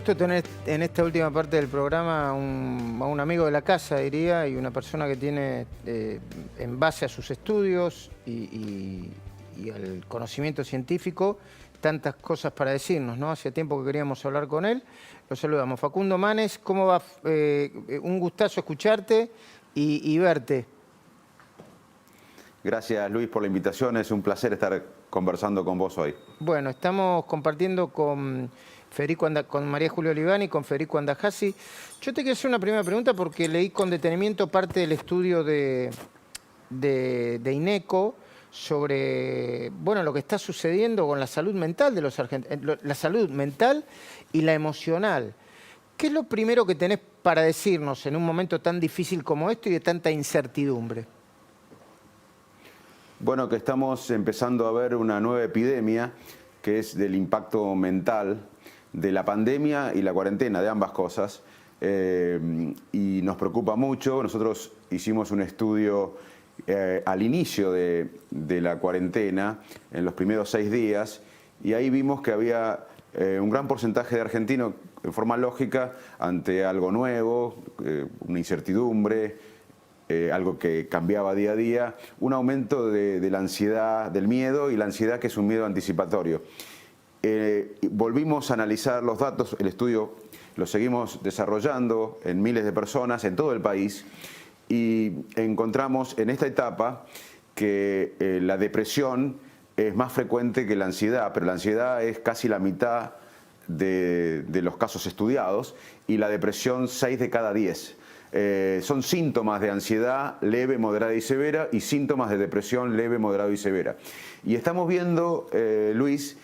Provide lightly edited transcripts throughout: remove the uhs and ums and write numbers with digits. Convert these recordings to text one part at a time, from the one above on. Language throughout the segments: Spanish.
gusto tener en esta última parte del programa a un amigo de la casa, diría, y una persona que tiene, en base a sus estudios y al conocimiento científico, tantas cosas para decirnos, ¿no? Hacía tiempo que queríamos hablar con él. Lo saludamos. Facundo Manes, ¿cómo va? Un gustazo escucharte y verte. Gracias, Luis, por la invitación. Es un placer estar conversando con vos hoy. Bueno, estamos compartiendo con con María Julia Olivani y con Federico Andajasi. Yo te quiero hacer una primera pregunta porque leí con detenimiento parte del estudio de INECO sobre, bueno, lo que está sucediendo con la salud mental de los argentinos, la salud mental y la emocional. ¿Qué es lo primero que tenés para decirnos en un momento tan difícil como esto y de tanta incertidumbre? Bueno, que estamos empezando a ver una nueva epidemia que es del impacto mental de la pandemia y la cuarentena, de ambas cosas, y nos preocupa mucho. Nosotros hicimos un estudio al inicio de la cuarentena, en los primeros 6 días, y ahí vimos que había un gran porcentaje de argentinos, en forma lógica, ante algo nuevo, una incertidumbre, algo que cambiaba día a día, un aumento de la ansiedad, del miedo, y la ansiedad, que es un miedo anticipatorio. Volvimos a analizar los datos, el estudio lo seguimos desarrollando en miles de personas en todo el país, y encontramos en esta etapa que la depresión es más frecuente que la ansiedad, pero la ansiedad es casi la mitad de los casos estudiados, y la depresión 6 de cada 10. Son síntomas de ansiedad leve, moderada y severa, y síntomas de depresión leve, moderada y severa. Y estamos viendo, Luis,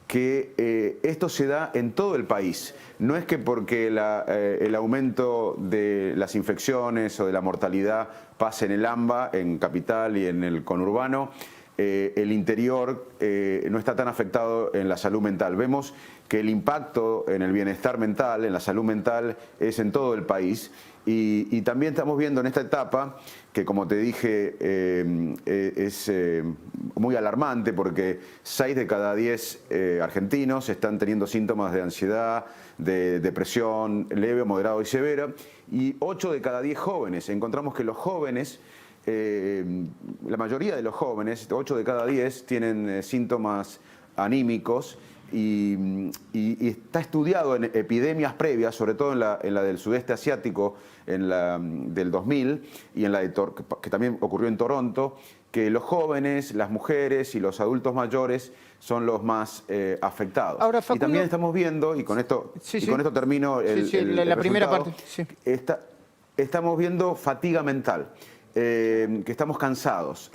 que esto se da en todo el país. No es que porque el aumento de las infecciones o de la mortalidad pase en el AMBA, en capital y en el conurbano, el interior no está tan afectado en la salud mental. Vemos que el impacto en el bienestar mental, en la salud mental, es en todo el país. Y también estamos viendo en esta etapa, que como te dije, es muy alarmante, porque 6 de cada 10 argentinos están teniendo síntomas de ansiedad, de depresión leve, moderado y severa, y 8 de cada 10 jóvenes. Encontramos que los jóvenes, la mayoría de los jóvenes, 8 de cada 10, tienen síntomas anímicos. Y está estudiado en epidemias previas, sobre todo en la del sudeste asiático, en la del 2000, y en la que también ocurrió en Toronto, que los jóvenes, las mujeres y los adultos mayores son los más afectados. Ahora, Facundo, y también estamos viendo, y con esto, con esto termino la primera parte. Sí. Estamos viendo fatiga mental. Que estamos cansados.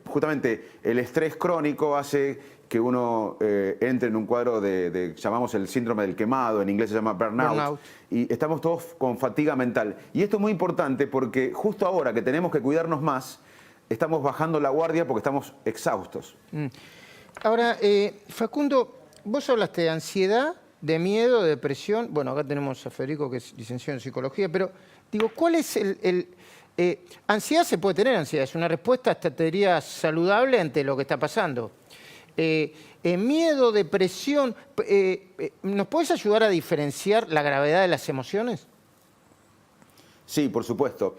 Justamente el estrés crónico hace que uno entre en un cuadro llamamos el síndrome del quemado, en inglés se llama burnout, y estamos todos con fatiga mental. Y esto es muy importante porque justo ahora que tenemos que cuidarnos más, estamos bajando la guardia porque estamos exhaustos. Ahora, Facundo, vos hablaste de ansiedad, de miedo, de depresión. Bueno, acá tenemos a Federico, que es licenciado en psicología, pero digo, ¿cuál es ansiedad? Se puede tener ansiedad, es una respuesta, hasta te diría, saludable ante lo que está pasando. Miedo, depresión, ¿nos podés ayudar a diferenciar la gravedad de las emociones? Sí, por supuesto.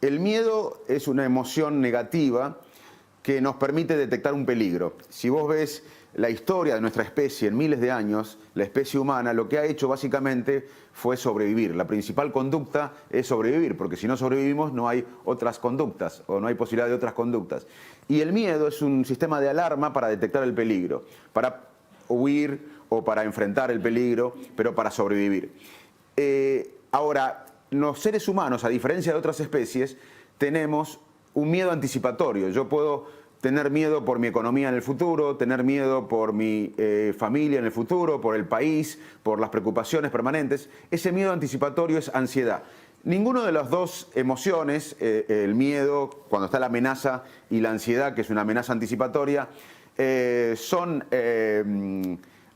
El miedo es una emoción negativa que nos permite detectar un peligro. Si vos ves la historia de nuestra especie en miles de años, la especie humana lo que ha hecho básicamente fue sobrevivir. La principal conducta es sobrevivir, porque si no sobrevivimos no hay otras conductas o no hay posibilidad de otras conductas. Y el miedo es un sistema de alarma para detectar el peligro, para huir o para enfrentar el peligro, pero para sobrevivir. Ahora, los seres humanos, a diferencia de otras especies, tenemos un miedo anticipatorio. Yo puedo tener miedo por mi economía en el futuro, tener miedo por mi familia en el futuro, por el país, por las preocupaciones permanentes. Ese miedo anticipatorio es ansiedad. Ninguna de las dos emociones, el miedo, cuando está la amenaza, y la ansiedad, que es una amenaza anticipatoria, son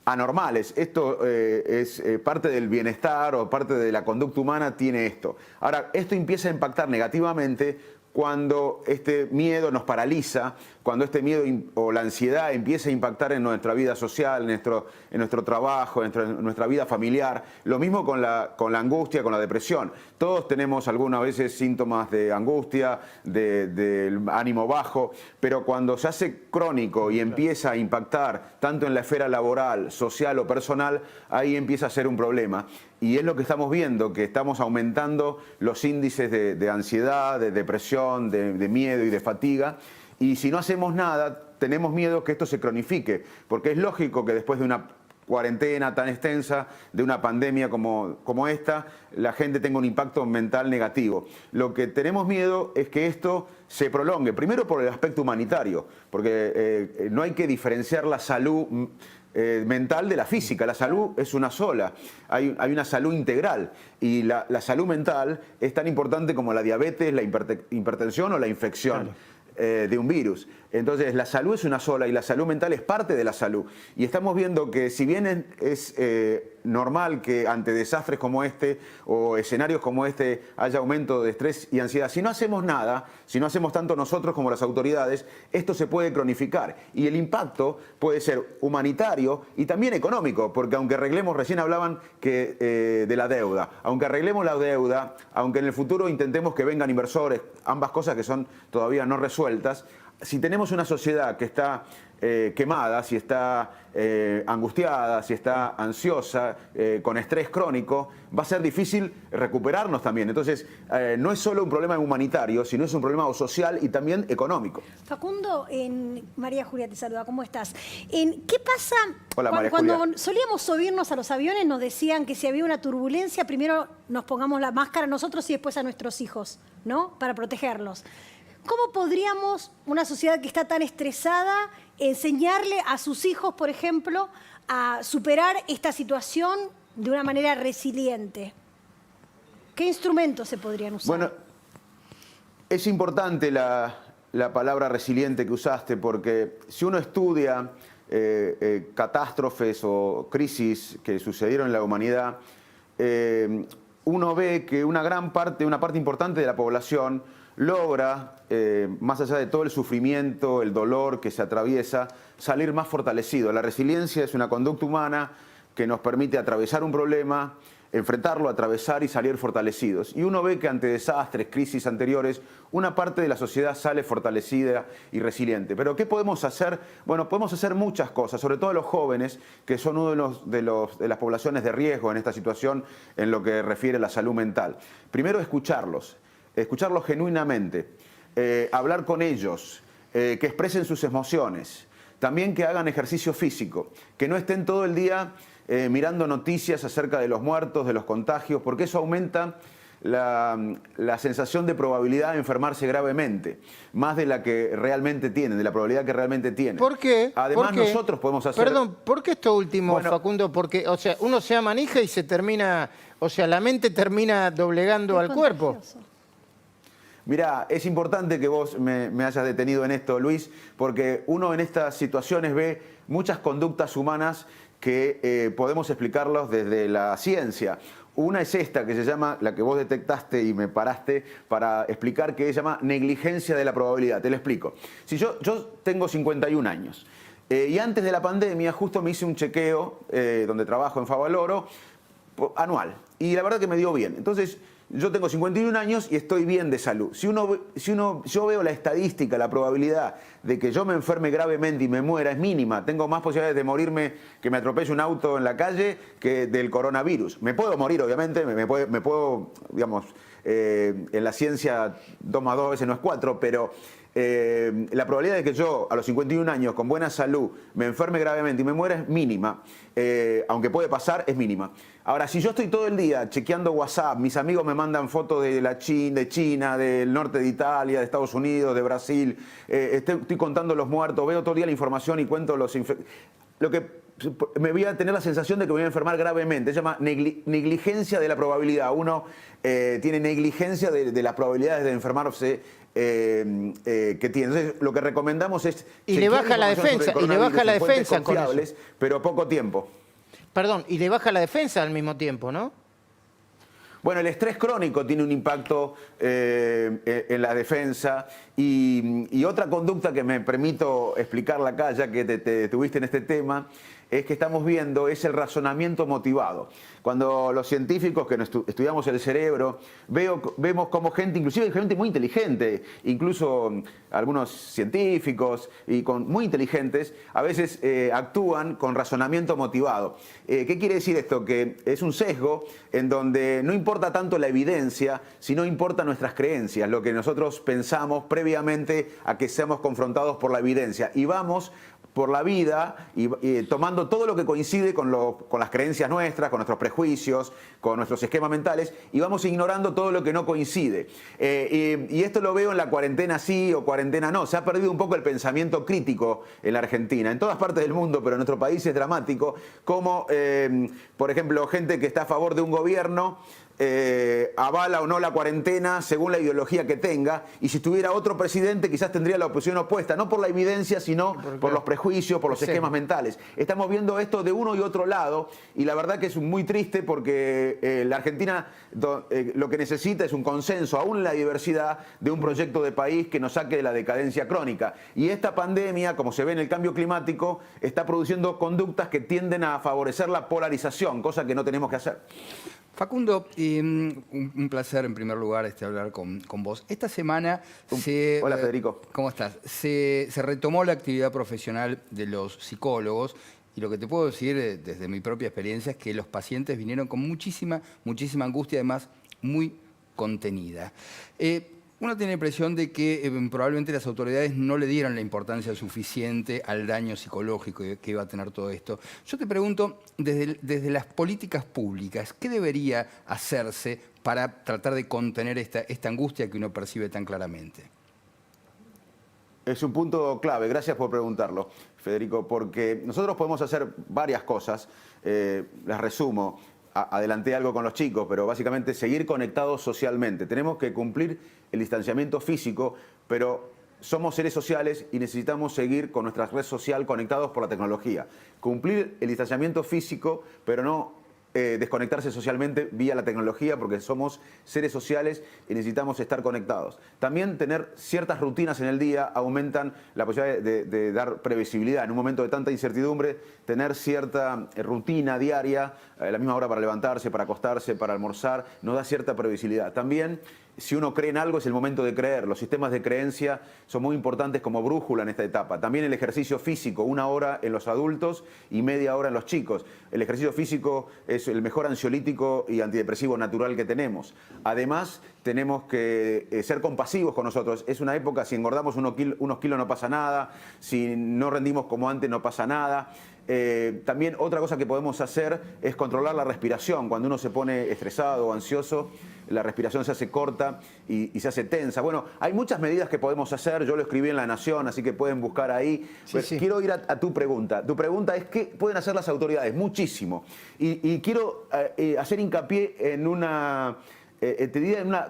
anormales. Esto es parte del bienestar o parte de la conducta humana, tiene esto. Ahora, esto empieza a impactar negativamente cuando este miedo nos paraliza, cuando este miedo o la ansiedad empieza a impactar en nuestra vida social, en nuestro trabajo, en nuestra vida familiar. Lo mismo con la angustia, con la depresión. Todos tenemos algunas veces síntomas de angustia, del ánimo bajo, pero cuando se hace crónico y empieza a impactar tanto en la esfera laboral, social o personal, ahí empieza a ser un problema. Y es lo que estamos viendo, que estamos aumentando los índices de ansiedad, de depresión, de miedo y de fatiga. Y si no hacemos nada, tenemos miedo que esto se cronifique, porque es lógico que después de una cuarentena tan extensa, de una pandemia como esta, la gente tenga un impacto mental negativo. Lo que tenemos miedo es que esto se prolongue, primero por el aspecto humanitario, porque no hay que diferenciar la salud mental de la física. La salud es una sola, hay una salud integral, y la salud mental es tan importante como la diabetes, la hipertensión o la infección. Claro. De un virus. Entonces la salud es una sola y la salud mental es parte de la salud. Y estamos viendo que si bien es normal que ante desastres como este o escenarios como este haya aumento de estrés y ansiedad, si no hacemos nada, si no hacemos tanto nosotros como las autoridades, esto se puede cronificar. Y el impacto puede ser humanitario y también económico, porque aunque arreglemos, recién hablaban de la deuda, aunque arreglemos la deuda, aunque en el futuro intentemos que vengan inversores, ambas cosas que son todavía no resueltas, si tenemos una sociedad que está quemada, si está angustiada, si está ansiosa, con estrés crónico, va a ser difícil recuperarnos también. Entonces, no es solo un problema humanitario, sino es un problema social y también económico. Facundo, María Julia te saluda, ¿cómo estás? ¿Qué pasa? Hola, María cuando Julia. solíamos subirnos a los aviones nos decían que si había una turbulencia, primero nos pongamos la máscara nosotros y después a nuestros hijos, ¿no? Para protegerlos. ¿Cómo podríamos, una sociedad que está tan estresada, enseñarle a sus hijos, por ejemplo, a superar esta situación de una manera resiliente? ¿Qué instrumentos se podrían usar? Bueno, es importante la palabra resiliente que usaste, porque si uno estudia catástrofes o crisis que sucedieron en la humanidad, uno ve que una parte importante de la población logra, más allá de todo el sufrimiento, el dolor que se atraviesa, salir más fortalecido. La resiliencia es una conducta humana que nos permite atravesar un problema, enfrentarlo, atravesar y salir fortalecidos. Y uno ve que ante desastres, crisis anteriores, una parte de la sociedad sale fortalecida y resiliente. ¿Pero qué podemos hacer? Bueno, podemos hacer muchas cosas, sobre todo los jóvenes, que son uno de las poblaciones de riesgo en esta situación en lo que refiere a la salud mental. Primero, escucharlos genuinamente, hablar con ellos, que expresen sus emociones, también que hagan ejercicio físico, que no estén todo el día mirando noticias acerca de los muertos, de los contagios, porque eso aumenta la sensación de probabilidad de enfermarse gravemente, más de la que realmente tienen, de la probabilidad que realmente tienen. ¿Por qué? Además, ¿Por qué? nosotros podemos hacer... Perdón, ¿por qué esto último, Bueno, Facundo? Porque, o sea, uno se amanija y se termina, o sea, la mente termina doblegando al cuerpo. Mirá, es importante que vos me hayas detenido en esto, Luis, porque uno en estas situaciones ve muchas conductas humanas que podemos explicarlos desde la ciencia. Una es esta, que se llama, la que vos detectaste y me paraste para explicar, que se llama negligencia de la probabilidad. Te lo explico. Si yo tengo 51 años y antes de la pandemia justo me hice un chequeo donde trabajo en Favaloro anual, y la verdad que me dio bien. Entonces, yo tengo 51 años y estoy bien de salud. Yo veo la estadística, la probabilidad de que yo me enferme gravemente y me muera es mínima. Tengo más posibilidades de morirme, que me atropelle un auto en la calle, que del coronavirus. Me puedo morir, obviamente, me puedo, digamos, en la ciencia 2 más 2 veces no es 4, pero la probabilidad de que yo a los 51 años con buena salud me enferme gravemente y me muera es mínima, aunque puede pasar, es mínima. Ahora, si yo estoy todo el día chequeando WhatsApp, mis amigos me mandan fotos de China, del norte de Italia, de Estados Unidos, de Brasil, estoy contando los muertos, veo todo el día la información y cuento los infectados. Lo que me voy a tener la sensación de que me voy a enfermar gravemente. Se llama negligencia de la probabilidad. Uno tiene negligencia de las probabilidades de enfermarse que tiene. Entonces, lo que recomendamos es... Y le baja la defensa, confiables, pero poco tiempo. Perdón, y le baja la defensa al mismo tiempo, ¿no? Bueno, el estrés crónico tiene un impacto en la defensa y otra conducta que me permito explicarla acá, ya que te detuviste en este tema, es que estamos viendo es el razonamiento motivado. Cuando los científicos que estudiamos el cerebro, vemos como gente, inclusive gente muy inteligente, incluso algunos científicos muy inteligentes, a veces actúan con razonamiento motivado. ¿Qué quiere decir esto? Que es un sesgo en donde no importa tanto la evidencia, sino importa nuestras creencias, lo que nosotros pensamos previamente a que seamos confrontados por la evidencia. Y vamos por la vida y tomando todo lo que coincide con las creencias nuestras, con nuestros prejuicios, con nuestros esquemas mentales, y vamos ignorando todo lo que no coincide. Y esto lo veo en la cuarentena sí o cuarentena no. Se ha perdido un poco el pensamiento crítico en la Argentina, en todas partes del mundo, pero en nuestro país es dramático, como, por ejemplo, gente que está a favor de un gobierno avala o no la cuarentena según la ideología que tenga, y si tuviera otro presidente quizás tendría la opción opuesta, no por la evidencia sino por los prejuicios, por los esquemas mentales. Estamos viendo esto de uno y otro lado, y la verdad que es muy triste porque la Argentina lo que necesita es un consenso, aún en la diversidad, de un proyecto de país que nos saque de la decadencia crónica. Y esta pandemia, como se ve en el cambio climático, está produciendo conductas que tienden a favorecer la polarización, cosa que no tenemos que hacer. Facundo, un placer en primer lugar hablar con vos. Esta semana Hola, Federico. ¿Cómo estás? Se retomó la actividad profesional de los psicólogos, y lo que te puedo decir desde mi propia experiencia es que los pacientes vinieron con muchísima angustia, además muy contenida. Uno tiene la impresión de que probablemente las autoridades no le dieran la importancia suficiente al daño psicológico que iba a tener todo esto. Yo te pregunto, desde las políticas públicas, ¿qué debería hacerse para tratar de contener esta angustia que uno percibe tan claramente? Es un punto clave, gracias por preguntarlo, Federico, porque nosotros podemos hacer varias cosas, las resumo. Adelanté algo con los chicos, pero básicamente seguir conectados socialmente. Tenemos que cumplir el distanciamiento físico, pero somos seres sociales y necesitamos seguir con nuestra red social conectados por la tecnología. Cumplir el distanciamiento físico, pero no desconectarse socialmente vía la tecnología, porque somos seres sociales y necesitamos estar conectados. También tener ciertas rutinas en el día aumentan la posibilidad de dar previsibilidad. En un momento de tanta incertidumbre, tener cierta rutina diaria, la misma hora para levantarse, para acostarse, para almorzar, nos da cierta previsibilidad. También, si uno cree en algo, es el momento de creer. Los sistemas de creencia son muy importantes como brújula en esta etapa. También el ejercicio físico, 1 hora en los adultos y media hora en los chicos. El ejercicio físico es el mejor ansiolítico y antidepresivo natural que tenemos. Además, tenemos que ser compasivos con nosotros. Es una época, si engordamos unos kilos no pasa nada, si no rendimos como antes no pasa nada. También otra cosa que podemos hacer es controlar la respiración. Cuando uno se pone estresado o ansioso, la respiración se hace corta y se hace tensa. Bueno, hay muchas medidas que podemos hacer. Yo lo escribí en La Nación, así que pueden buscar ahí. Sí. Quiero ir a tu pregunta. Tu pregunta es: ¿qué pueden hacer las autoridades? Muchísimo. Y quiero hacer hincapié en una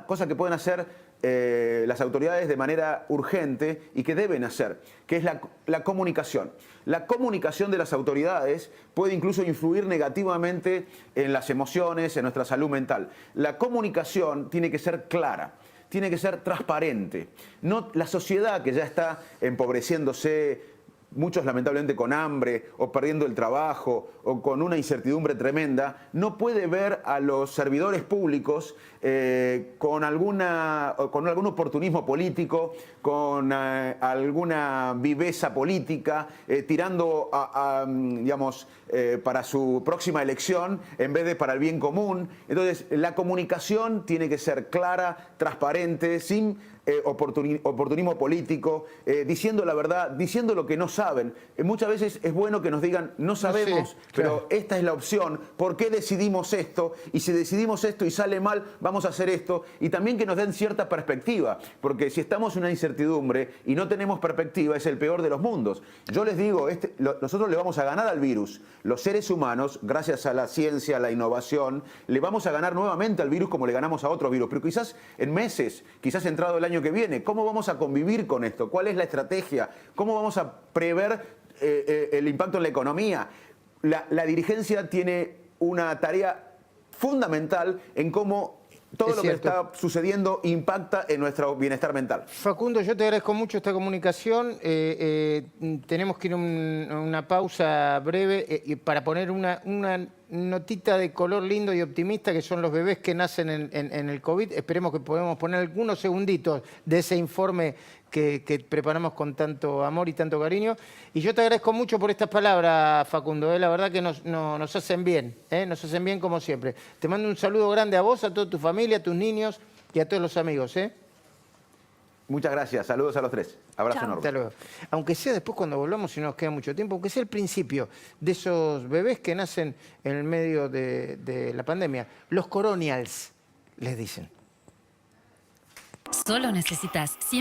cosa que pueden hacer las autoridades de manera urgente y que deben hacer, que es la comunicación. La comunicación de las autoridades puede incluso influir negativamente en las emociones, en nuestra salud mental. La comunicación tiene que ser clara, tiene que ser transparente. No, la sociedad, que ya está empobreciéndose, muchos lamentablemente con hambre o perdiendo el trabajo o con una incertidumbre tremenda, no puede ver a los servidores públicos con algún oportunismo político, con alguna viveza política, tirando digamos, para su próxima elección en vez de para el bien común. Entonces, la comunicación tiene que ser clara, transparente, sin oportunismo político, diciendo la verdad, diciendo lo que no saben. Muchas veces es bueno que nos digan: no sabemos, Sí, pero esta es la opción, ¿por qué decidimos esto? Y si decidimos esto y sale mal, vamos a hacer esto. Y también que nos den cierta perspectiva, porque si estamos en una incertidumbre y no tenemos perspectiva, es el peor de los mundos. Yo les digo, nosotros le vamos a ganar al virus. Los seres humanos, gracias a la ciencia, a la innovación, le vamos a ganar nuevamente al virus como le ganamos a otro virus, pero quizás en meses, quizás entrado el año que viene. ¿Cómo vamos a convivir con esto? ¿Cuál es la estrategia? ¿Cómo vamos a prever el impacto en la economía? La dirigencia tiene una tarea fundamental en cómo todo Es lo cierto. que está sucediendo impacta en nuestro bienestar mental. Facundo, yo te agradezco mucho esta comunicación. Tenemos que ir a una pausa breve para poner una notita de color lindo y optimista, que son los bebés que nacen en el COVID. Esperemos que podamos poner algunos segunditos de ese informe que preparamos con tanto amor y tanto cariño. Y yo te agradezco mucho por estas palabras, Facundo. La verdad que nos hacen bien, nos hacen bien como siempre. Te mando un saludo grande a vos, a toda tu familia, a tus niños y a todos los amigos. Muchas gracias, saludos a los tres. Abrazo Chao. enorme. Hasta luego. Aunque sea después cuando volvamos, si no nos queda mucho tiempo, aunque sea el principio de esos bebés que nacen en el medio de la pandemia. Los coronials, les dicen. Solo necesitas 100